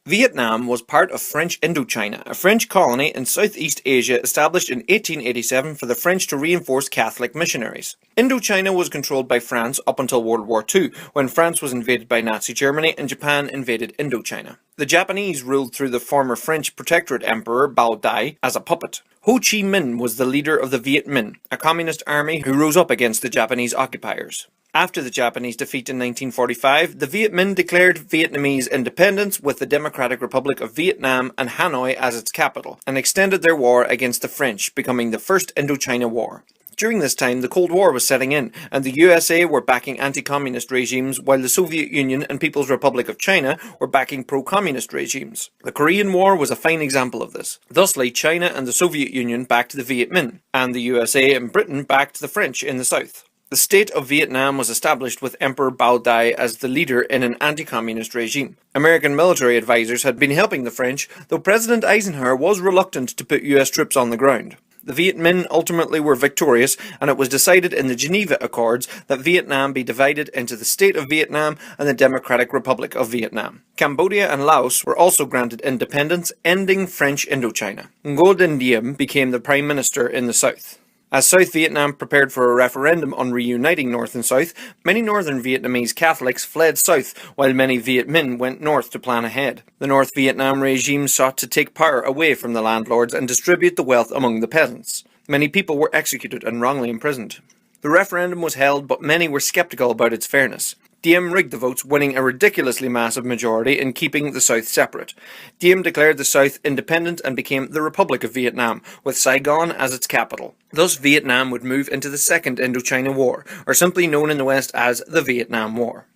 Vietnam was part of French Indochina, a French colony in Southeast Asia established in 1887 for the French to reinforce Catholic missionaries. Indochina was controlled by France up until World War II, when France was invaded by Nazi Germany and Japan invaded Indochina. The Japanese ruled through the former French Protectorate Emperor Bao Dai as a puppet. Ho Chi Minh was the leader of the Viet Minh, a communist army who rose up against the Japanese occupiers. After the Japanese defeat in 1945, the Viet Minh declared Vietnamese independence with the Democratic Republic of Vietnam and Hanoi as its capital, and extended their war against the French, becoming the First Indochina War. During this time, the Cold War was setting in, and the USA were backing anti-communist regimes, while the Soviet Union and People's Republic of China were backing pro-communist regimes. The Korean War was a fine example of this. Thusly, China and the Soviet Union backed the Viet Minh, and the USA and Britain backed the French in the South. The state of Vietnam was established with Emperor Bao Dai as the leader in an anti-communist regime. American military advisors had been helping the French, though President Eisenhower was reluctant to put US troops on the ground. The Viet Minh ultimately were victorious, and it was decided in the Geneva Accords that Vietnam be divided into the State of Vietnam and the Democratic Republic of Vietnam. Cambodia and Laos were also granted independence, ending French Indochina. Ngo Dinh Diem became the Prime Minister in the South. As South Vietnam prepared for a referendum on reuniting North and South, many northern Vietnamese Catholics fled south, while many Viet Minh went north to plan ahead. The North Vietnam regime sought to take power away from the landlords and distribute the wealth among the peasants. Many people were executed and wrongly imprisoned. The referendum was held, but many were skeptical about its fairness. Diem rigged the votes, winning a ridiculously massive majority in keeping the South separate. Diem declared the South independent and became the Republic of Vietnam, with Saigon as its capital. Thus, Vietnam would move into the Second Indochina War, or simply known in the West as the Vietnam War.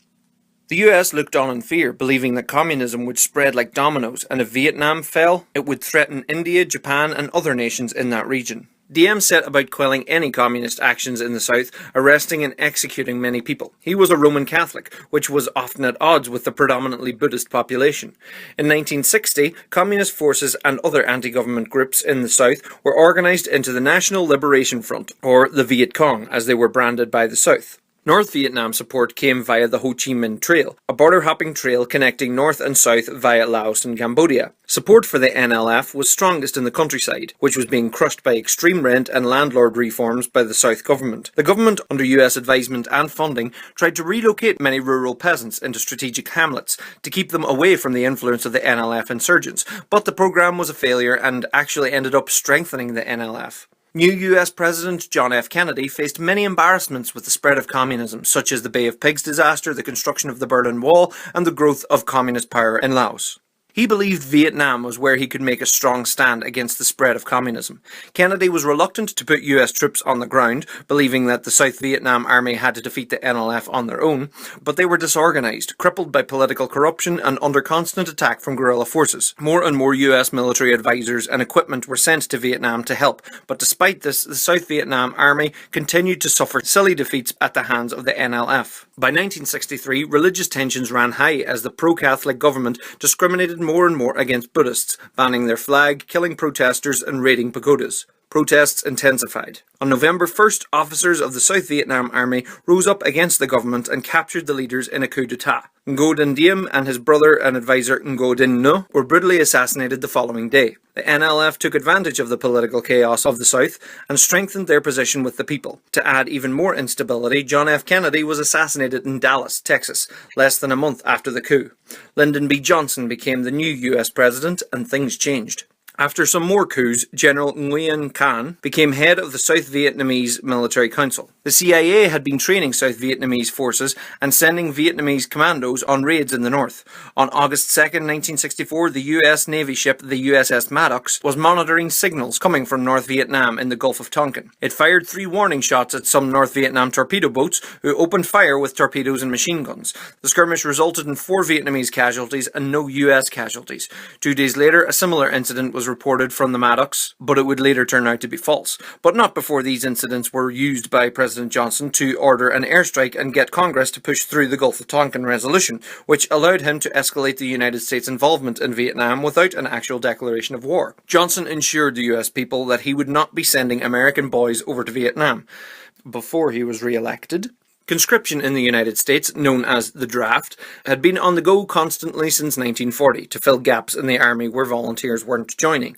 The US looked on in fear, believing that communism would spread like dominoes, and if Vietnam fell, it would threaten India, Japan, and other nations in that region. Diem set about quelling any communist actions in the South, arresting and executing many people. He was a Roman Catholic, which was often at odds with the predominantly Buddhist population. In 1960, communist forces and other anti-government groups in the South were organized into the National Liberation Front, or the Viet Cong, as they were branded by the South. North Vietnam support came via the Ho Chi Minh Trail, a border-hopping trail connecting north and south via Laos and Cambodia. Support for the NLF was strongest in the countryside, which was being crushed by extreme rent and landlord reforms by the South government. The government, under US advisement and funding, tried to relocate many rural peasants into strategic hamlets to keep them away from the influence of the NLF insurgents, but the program was a failure and actually ended up strengthening the NLF. New US President John F. Kennedy faced many embarrassments with the spread of communism, such as the Bay of Pigs disaster, the construction of the Berlin Wall, and the growth of communist power in Laos. He believed Vietnam was where he could make a strong stand against the spread of communism. Kennedy was reluctant to put US troops on the ground, believing that the South Vietnam Army had to defeat the NLF on their own, but they were disorganized, crippled by political corruption, and under constant attack from guerrilla forces. More and more US military advisors and equipment were sent to Vietnam to help, but despite this, the South Vietnam Army continued to suffer silly defeats at the hands of the NLF. By 1963, religious tensions ran high as the pro-Catholic government discriminated more and more against Buddhists, banning their flag, killing protesters, and raiding pagodas. Protests intensified. On November 1st, officers of the South Vietnam Army rose up against the government and captured the leaders in a coup d'etat. Ngo Dinh Diem and his brother and advisor Ngo Dinh Nho were brutally assassinated the following day. The NLF took advantage of the political chaos of the South and strengthened their position with the people. To add even more instability, John F. Kennedy was assassinated in Dallas, Texas, less than a month after the coup. Lyndon B. Johnson became the new US president, and things changed. After some more coups, General Nguyen Can became head of the South Vietnamese Military Council. The CIA had been training South Vietnamese forces and sending Vietnamese commandos on raids in the north. On August 2nd, 1964, the US Navy ship the USS Maddox was monitoring signals coming from North Vietnam in the Gulf of Tonkin. It fired 3 warning shots at some North Vietnam torpedo boats, who opened fire with torpedoes and machine guns. The skirmish resulted in 4 Vietnamese casualties and no US casualties. 2 days later, a similar incident was reported from the Maddox, but it would later turn out to be false. But not before these incidents were used by President Johnson to order an airstrike and get Congress to push through the Gulf of Tonkin resolution, which allowed him to escalate the United States' involvement in Vietnam without an actual declaration of war. Johnson ensured the US people that he would not be sending American boys over to Vietnam. Before he was re-elected, Conscription in the United States, known as the draft, had been on the go constantly since 1940 to fill gaps in the army where volunteers weren't joining.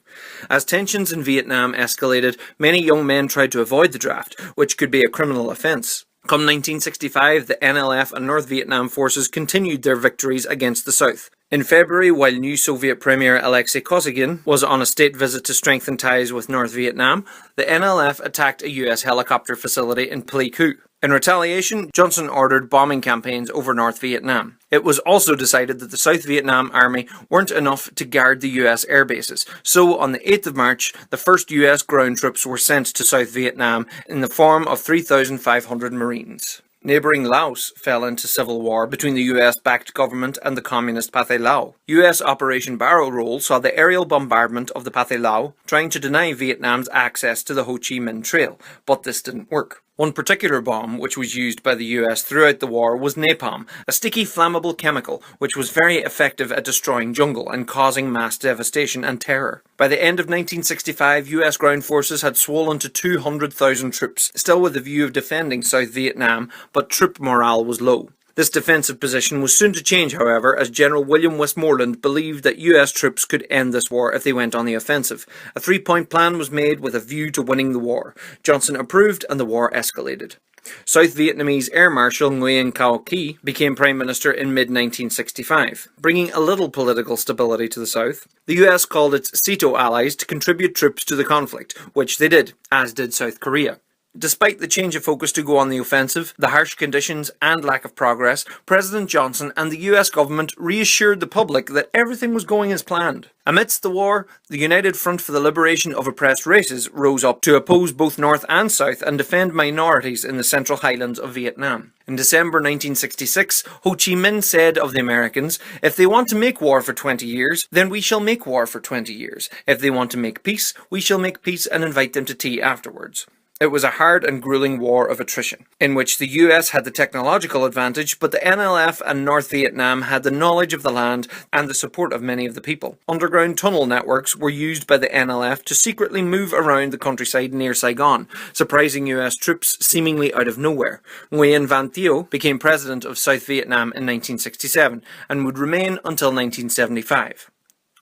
As tensions in Vietnam escalated, many young men tried to avoid the draft, which could be a criminal offence. Come 1965, the NLF and North Vietnam forces continued their victories against the South. In February, while new Soviet Premier Alexei Kosygin was on a state visit to strengthen ties with North Vietnam, the NLF attacked a US helicopter facility in Pleiku. In retaliation, Johnson ordered bombing campaigns over North Vietnam. It was also decided that the South Vietnam Army weren't enough to guard the US air bases, so on the 8th of March, the first US ground troops were sent to South Vietnam in the form of 3,500 Marines. Neighbouring Laos fell into civil war between the US-backed government and the communist Pathet Lao. US Operation Barrel Roll saw the aerial bombardment of the Pathet Lao, trying to deny Vietnam's access to the Ho Chi Minh Trail, but this didn't work. One particular bomb, which was used by the US throughout the war, was napalm, a sticky flammable chemical which was very effective at destroying jungle and causing mass devastation and terror. By the end of 1965, US ground forces had swollen to 200,000 troops, still with the view of defending South Vietnam, but troop morale was low. This defensive position was soon to change, however, as General William Westmoreland believed that US troops could end this war if they went on the offensive. A three-point plan was made with a view to winning the war. Johnson approved and the war escalated. South Vietnamese Air Marshal Nguyen Cao Ky became Prime Minister in mid-1965, bringing a little political stability to the South. The US called its SEATO allies to contribute troops to the conflict, which they did, as did South Korea. Despite the change of focus to go on the offensive, the harsh conditions and lack of progress, President Johnson and the US government reassured the public that everything was going as planned. Amidst the war, the United Front for the Liberation of Oppressed Races rose up to oppose both North and South and defend minorities in the Central Highlands of Vietnam. In December 1966, Ho Chi Minh said of the Americans, "If they want to make war for 20 years, then we shall make war for 20 years. If they want to make peace, we shall make peace and invite them to tea afterwards." It was a hard and gruelling war of attrition, in which the US had the technological advantage, but the NLF and North Vietnam had the knowledge of the land and the support of many of the people. Underground tunnel networks were used by the NLF to secretly move around the countryside near Saigon, surprising US troops seemingly out of nowhere. Nguyen Van Thieu became president of South Vietnam in 1967 and would remain until 1975.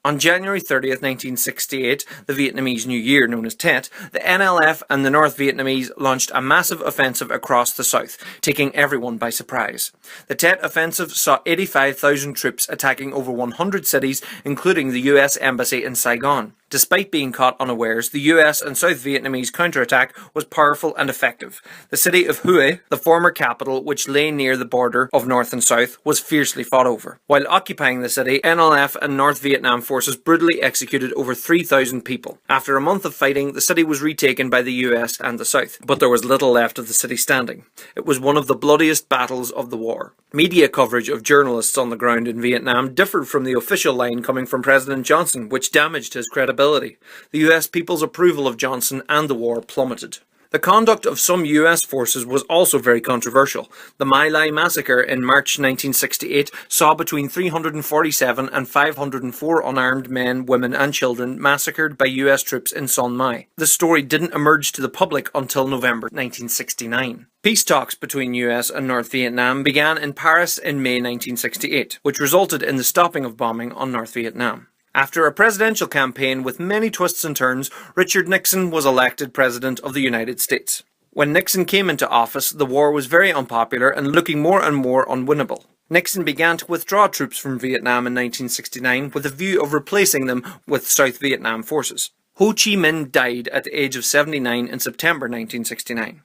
On January 30th, 1968, the Vietnamese New Year known as Tet, the NLF and the North Vietnamese launched a massive offensive across the south, taking everyone by surprise. The Tet offensive saw 85,000 troops attacking over 100 cities, including the US Embassy in Saigon. Despite being caught unawares, the US and South Vietnamese counterattack was powerful and effective. The city of Hue, the former capital which lay near the border of North and South, was fiercely fought over. While occupying the city, NLF and North Vietnam forces brutally executed over 3,000 people. After a month of fighting, the city was retaken by the US and the South, but there was little left of the city standing. It was one of the bloodiest battles of the war. Media coverage of journalists on the ground in Vietnam differed from the official line coming from President Johnson, which damaged his credibility. The US people's approval of Johnson and the war plummeted. The conduct of some US forces was also very controversial. The My Lai massacre in March 1968 saw between 347 and 504 unarmed men, women and children massacred by US troops in Son Mai. The story didn't emerge to the public until November 1969. Peace talks between US and North Vietnam began in Paris in May 1968, which resulted in the stopping of bombing on North Vietnam. After a presidential campaign with many twists and turns, Richard Nixon was elected President of the United States. When Nixon came into office, the war was very unpopular and looking more and more unwinnable. Nixon began to withdraw troops from Vietnam in 1969 with a view of replacing them with South Vietnam forces. Ho Chi Minh died at the age of 79 in September 1969.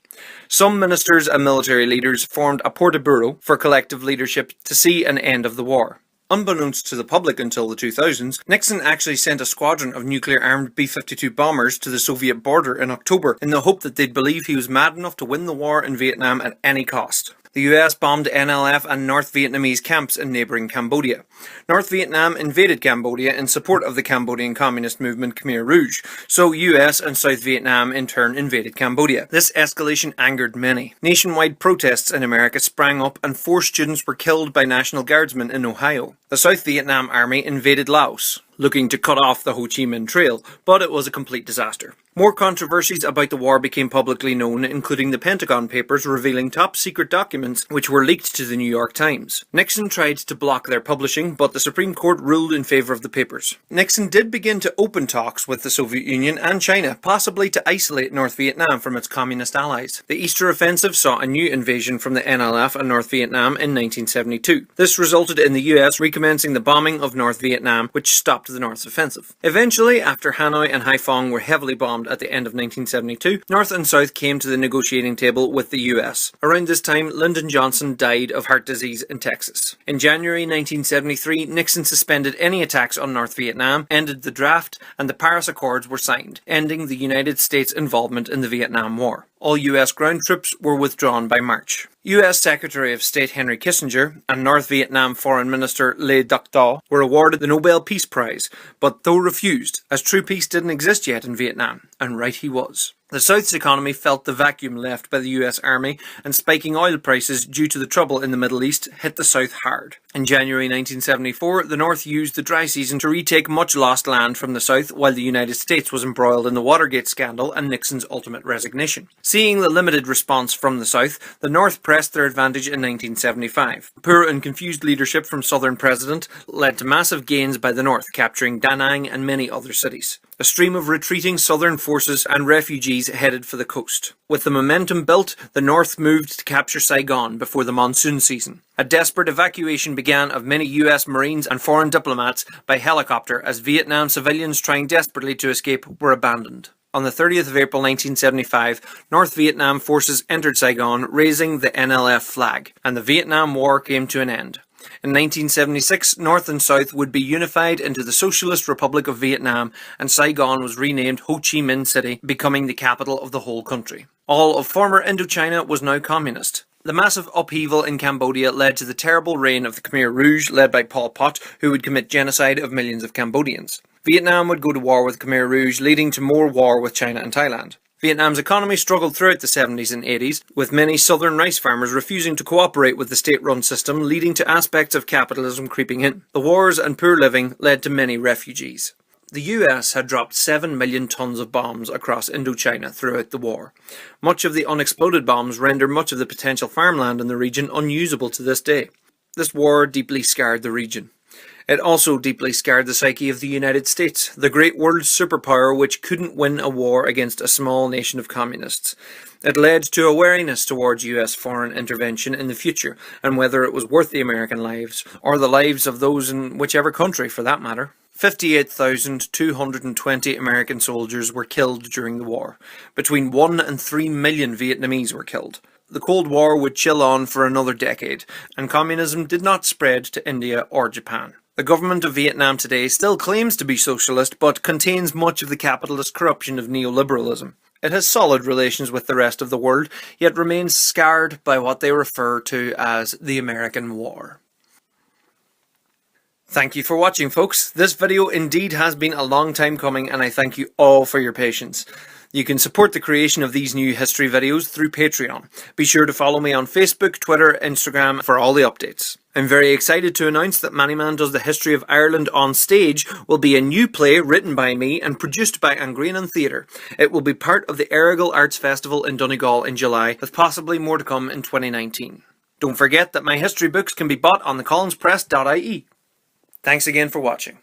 Some ministers and military leaders formed a Politburo for collective leadership to see an end of the war. Unbeknownst to the public until the 2000s, Nixon actually sent a squadron of nuclear-armed B-52 bombers to the Soviet border in October in the hope that they'd believe he was mad enough to win the war in Vietnam at any cost. The US bombed NLF and North Vietnamese camps in neighbouring Cambodia. North Vietnam invaded Cambodia in support of the Cambodian communist movement Khmer Rouge, so US and South Vietnam in turn invaded Cambodia. This escalation angered many. Nationwide protests in America sprang up and 4 students were killed by National Guardsmen in Ohio. The South Vietnam Army invaded Laos. looking to cut off the Ho Chi Minh Trail, but it was a complete disaster. More controversies about the war became publicly known, including the Pentagon Papers revealing top-secret documents which were leaked to the New York Times. Nixon tried to block their publishing, but the Supreme Court ruled in favour of the papers. Nixon did begin to open talks with the Soviet Union and China, possibly to isolate North Vietnam from its communist allies. The Easter Offensive saw a new invasion from the NLF and North Vietnam in 1972. This resulted in the US recommencing the bombing of North Vietnam, which stopped the North's offensive. Eventually, after Hanoi and Haiphong were heavily bombed at the end of 1972, North and South came to the negotiating table with the US. Around this time, Lyndon Johnson died of heart disease in Texas. In January 1973, Nixon suspended any attacks on North Vietnam, ended the draft, and the Paris Accords were signed, ending the United States' involvement in the Vietnam War. All US ground troops were withdrawn by March. US Secretary of State Henry Kissinger and North Vietnam Foreign Minister Le Duc Tho were awarded the Nobel Peace Prize, but Tho refused, as true peace didn't exist yet in Vietnam, and right he was. The South's economy felt the vacuum left by the US Army, and spiking oil prices due to the trouble in the Middle East hit the South hard. In January 1974, the North used the dry season to retake much lost land from the South, while the United States was embroiled in the Watergate scandal and Nixon's ultimate resignation. Seeing the limited response from the South, the North pressed their advantage in 1975. Poor and confused leadership from Southern president led to massive gains by the North, capturing Da Nang and many other cities. A stream of retreating Southern forces and refugees headed for the coast. With the momentum built, the North moved to capture Saigon before the monsoon season. A desperate evacuation began of many US Marines and foreign diplomats by helicopter as Vietnam civilians trying desperately to escape were abandoned. On the 30th of April 1975, North Vietnam forces entered Saigon, raising the NLF flag, and the Vietnam War came to an end. In 1976, North and South would be unified into the Socialist Republic of Vietnam, and Saigon was renamed Ho Chi Minh City, becoming the capital of the whole country. All of former Indochina was now communist. The massive upheaval in Cambodia led to the terrible reign of the Khmer Rouge, led by Pol Pot, who would commit genocide of millions of Cambodians. Vietnam would go to war with Khmer Rouge, leading to more war with China and Thailand. Vietnam's economy struggled throughout the 70s and 80s, with many southern rice farmers refusing to cooperate with the state-run system, leading to aspects of capitalism creeping in. The wars and poor living led to many refugees. The US had dropped 7 million tons of bombs across Indochina throughout the war. Much of the unexploded bombs render much of the potential farmland in the region unusable to this day. This war deeply scarred the region. It also deeply scarred the psyche of the United States, the great world superpower which couldn't win a war against a small nation of communists. It led to a wariness towards US foreign intervention in the future, and whether it was worth the American lives, or the lives of those in whichever country for that matter. 58,220 American soldiers were killed during the war. Between 1 and 3 million Vietnamese were killed. The Cold War would chill on for another decade, and communism did not spread to India or Japan. The government of Vietnam today still claims to be socialist, but contains much of the capitalist corruption of neoliberalism. It has solid relations with the rest of the world, yet remains scarred by what they refer to as the American War. Thank you for watching, folks. This video indeed has been a long time coming, and I thank you all for your patience. You can support the creation of these new history videos through Patreon. Be sure to follow me on Facebook, Twitter, Instagram for all the updates. I'm very excited to announce that Mannyman Does the History of Ireland on Stage will be a new play written by me and produced by Angrianan Theatre. It will be part of the Errigal Arts Festival in Donegal in July, with possibly more to come in 2019. Don't forget that my history books can be bought on thecollinspress.ie. Thanks again for watching.